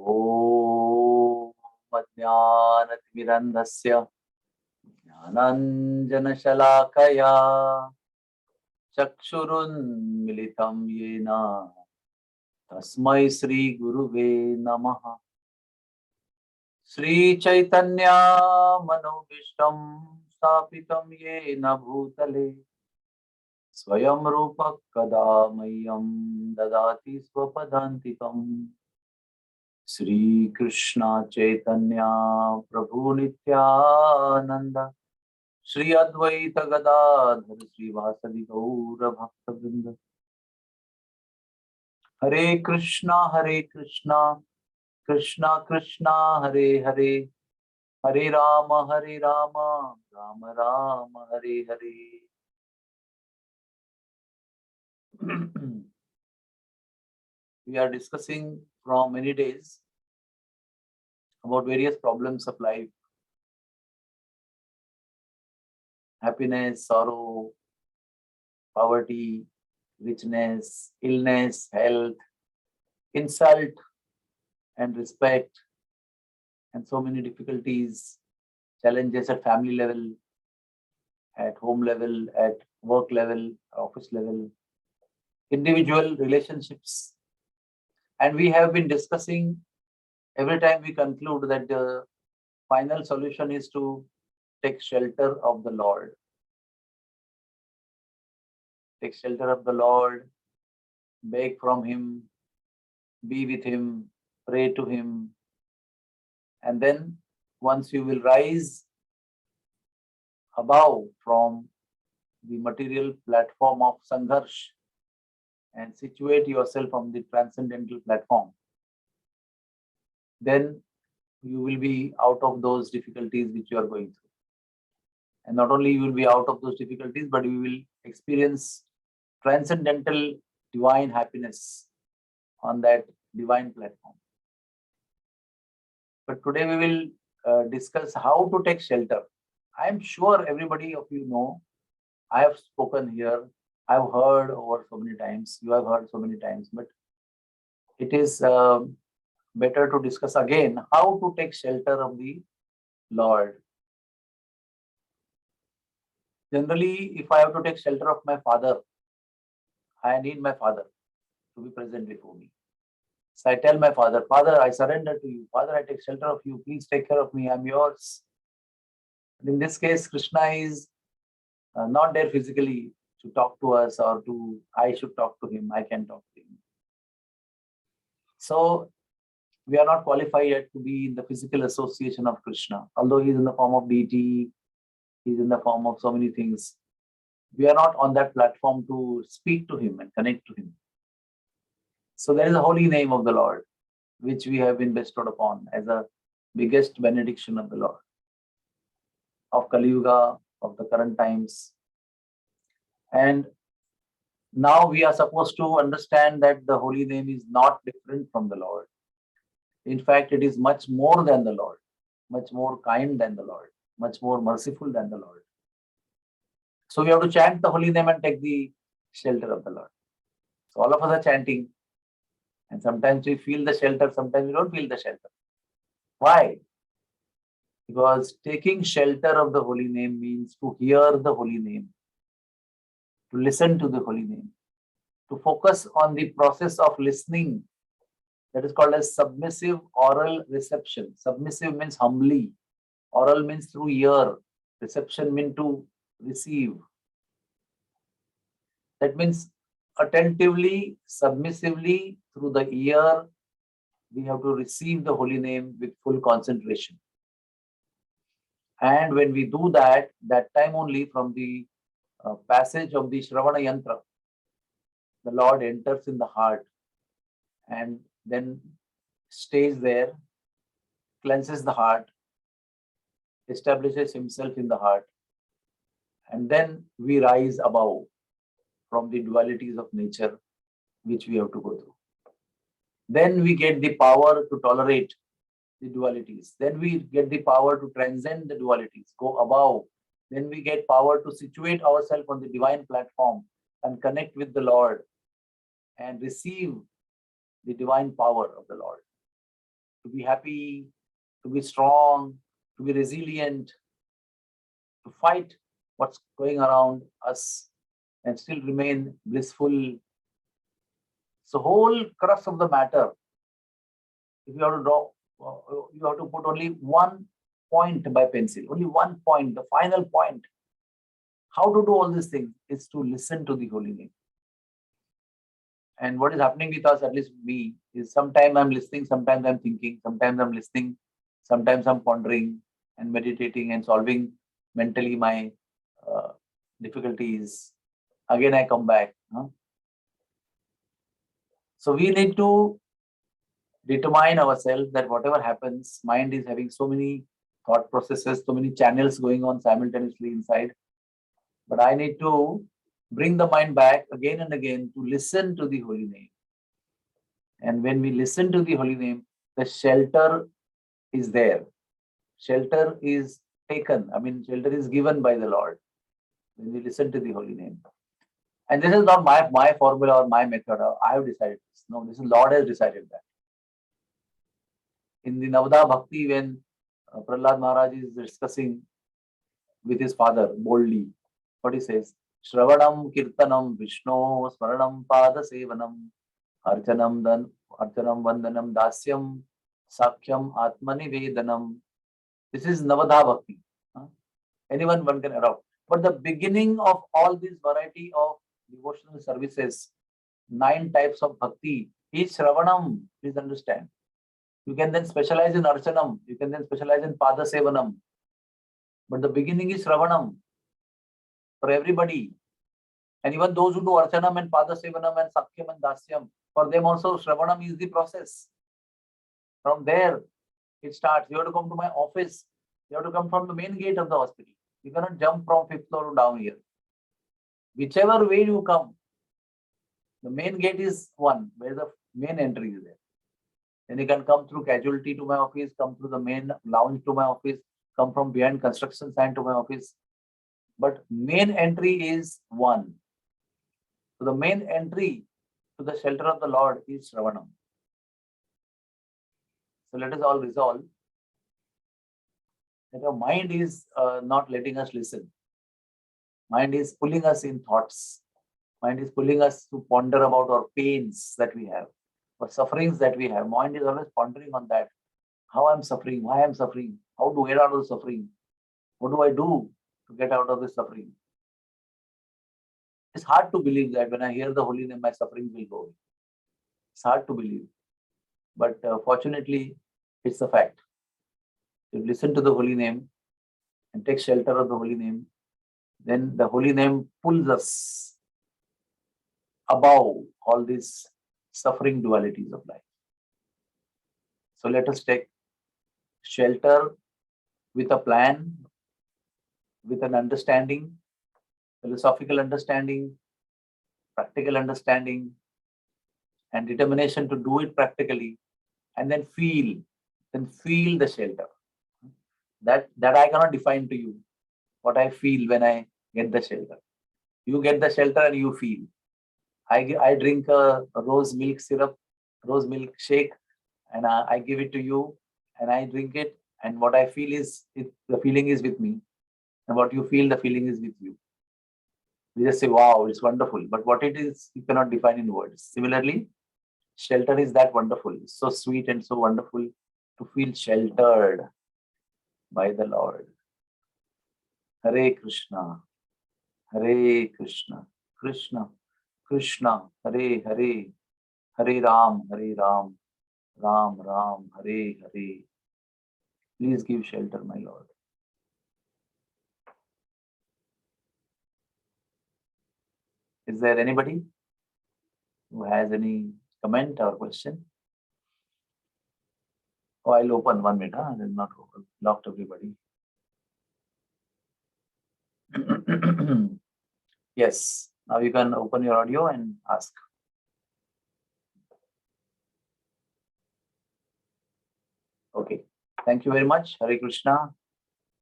ॐ अज्ञानतिमिरन्धस्य ज्ञानाञ्जनशलाकया चक्षुरुन्मिलितं येन तस्मै श्रीगुरुवे नमः। श्रीचैतन्य मनोभीष्टं स्थापितं येन भूतले स्वयं रूपः कदा मह्यं ददाति स्वपदान्तिकम्। श्री कृष्ण चैतन्य प्रभु नित्यानंद श्री अद्वैत गदाधर श्रीवासदि गौर भक्तवृंद। हरे कृष्णा कृष्णा कृष्णा हरे हरे, हरे Ram Ram Ram Hare Hare. We are discussing from many days about various problems of life: happiness, sorrow, poverty, richness, illness, health, insult and respect, and so many difficulties, challenges at family level, at home level, at work level, office level, individual relationships. And we have been discussing, every time we conclude that the final solution is to take shelter of the Lord. Take shelter of the Lord, beg from Him, be with Him, pray to Him. And then once you will rise above from the material platform of Sangharsh and situate yourself on the transcendental platform, then you will be out of those difficulties which you are going through. And not only you will be out of those difficulties, but you will experience transcendental divine happiness on that divine platform. But today we will discuss how to take shelter. I am sure everybody of you know, I have spoken here, I have heard over so many times, you have heard so many times, but it is better to discuss again how to take shelter of the Lord. Generally, if I have to take shelter of my father, I need my father to be present before me. So I tell my father, Father, I surrender to you. Father, I take shelter of you. Please take care of me. I'm yours. And in this case, Krishna is not there physically to talk to us, or I should talk to him. I can talk to him. So we are not qualified yet to be in the physical association of Krishna. Although he is in the form of deity, he is in the form of so many things. We are not on that platform to speak to him and connect to him. So there is a holy name of the Lord, which we have been bestowed upon as a biggest benediction of the Lord, of Kali Yuga, of the current times. And now we are supposed to understand that the holy name is not different from the Lord. In fact, it is much more than the Lord, much more kind than the Lord, much more merciful than the Lord. So we have to chant the holy name and take the shelter of the Lord. So all of us are chanting, and sometimes we feel the shelter, sometimes we don't feel the shelter. Why? Because taking shelter of the holy name means to hear the holy name, to listen to the holy name, to focus on the process of listening. That is called as submissive oral reception. Submissive means humbly. Oral means through ear. Reception means to receive. That means attentively, submissively, through the ear, we have to receive the holy name with full concentration. And when we do that, that time only from the passage of the Shravana Yantra, the Lord enters in the heart and then stays there, cleanses the heart, establishes himself in the heart, and then we rise above from the dualities of nature which we have to go through. Then we get the power to tolerate the dualities. Then we get the power to transcend the dualities, go above. Then we get power to situate ourselves on the divine platform and connect with the Lord and receive the divine power of the Lord. to be happy, to be strong, to be resilient, to fight what's going around us and still remain blissful. So whole crux of the matter, if you have to draw, you have to put only one point by pencil, only one point, the final point. How to do all these things is to listen to the holy name. And what is happening with us, at least me, is sometimes I'm listening, sometimes I'm thinking, sometimes I'm listening, sometimes I'm pondering and meditating and solving mentally my difficulties. Again, I come back. So we need to determine ourselves that whatever happens, mind is having so many thought processes, so many channels going on simultaneously inside. But I need to bring the mind back again and again to listen to the holy name. And when we listen to the holy name, the shelter is there. Shelter is taken. I mean, shelter is given by the Lord when we listen to the holy name. And this is not my formula or my method. I have decided this. No, this is Lord has decided that. In the Navada Bhakti, when Prahlad Maharaj is discussing with his father boldly, what he says, Shravanam Kirtanam Vishno Smaranam Pada Sevanam Archanam Vandanam Dasyam Sakyam Atmani Vedanam. This is Navada Bhakti. Anyone one can adopt. But the beginning of all this variety of devotional services, 9 types of bhakti, is Shravanam. Please understand. You can then specialize in Archanam. You can then specialize in Pada Sevanam. But the beginning is Shravanam for everybody. And even those who do Archanam and Pada Sevanam and Sakyam and Dasyam, for them also Shravanam is the process. From there, it starts. You have to come to my office. You have to come from the main gate of the hospital. You cannot jump from 5th floor down here. Whichever way you come, the main gate is one, where the main entry is there. Then you can come through casualty to my office, come through the main lounge to my office, come from behind construction sign to my office. But main entry is one. So the main entry to the shelter of the Lord is Shravanam. So let us all resolve that our mind is not letting us listen. Mind is pulling us in thoughts. Mind is pulling us to ponder about our pains that we have, or sufferings that we have. Mind is always pondering on that. How I'm suffering, why I'm suffering, how to get out of the suffering, what do I do to get out of the suffering? It's hard to believe that when I hear the holy name, my sufferings will go away. It's hard to believe. But fortunately, it's a fact. If you listen to the holy name and take shelter of the holy name, then the holy name pulls us above all these suffering dualities of life. So let us take shelter with a plan, with an understanding, philosophical understanding, practical understanding, and determination to do it practically, and then feel the shelter. That I cannot define to you what I feel when I get the shelter. You get the shelter and you feel. I drink a rose milk syrup, rose milk shake, and I give it to you, and I drink it, and what I feel is the feeling is with me, and what you feel, the feeling is with you. We just say, wow, it's wonderful. But what it is, you cannot define in words. Similarly, shelter is that wonderful. It's so sweet and so wonderful to feel sheltered by the Lord. Hare Krishna, Hare Krishna, Krishna, Krishna, Hare Hare, Hare Ram, Ram Ram, Hare Hare. Please give shelter, my Lord. Is there anybody who has any comment or question? Oh, I'll open 1 minute. I'll not locked everybody. Yes. Now you can open your audio and ask. Okay. Thank you very much. Hare Krishna.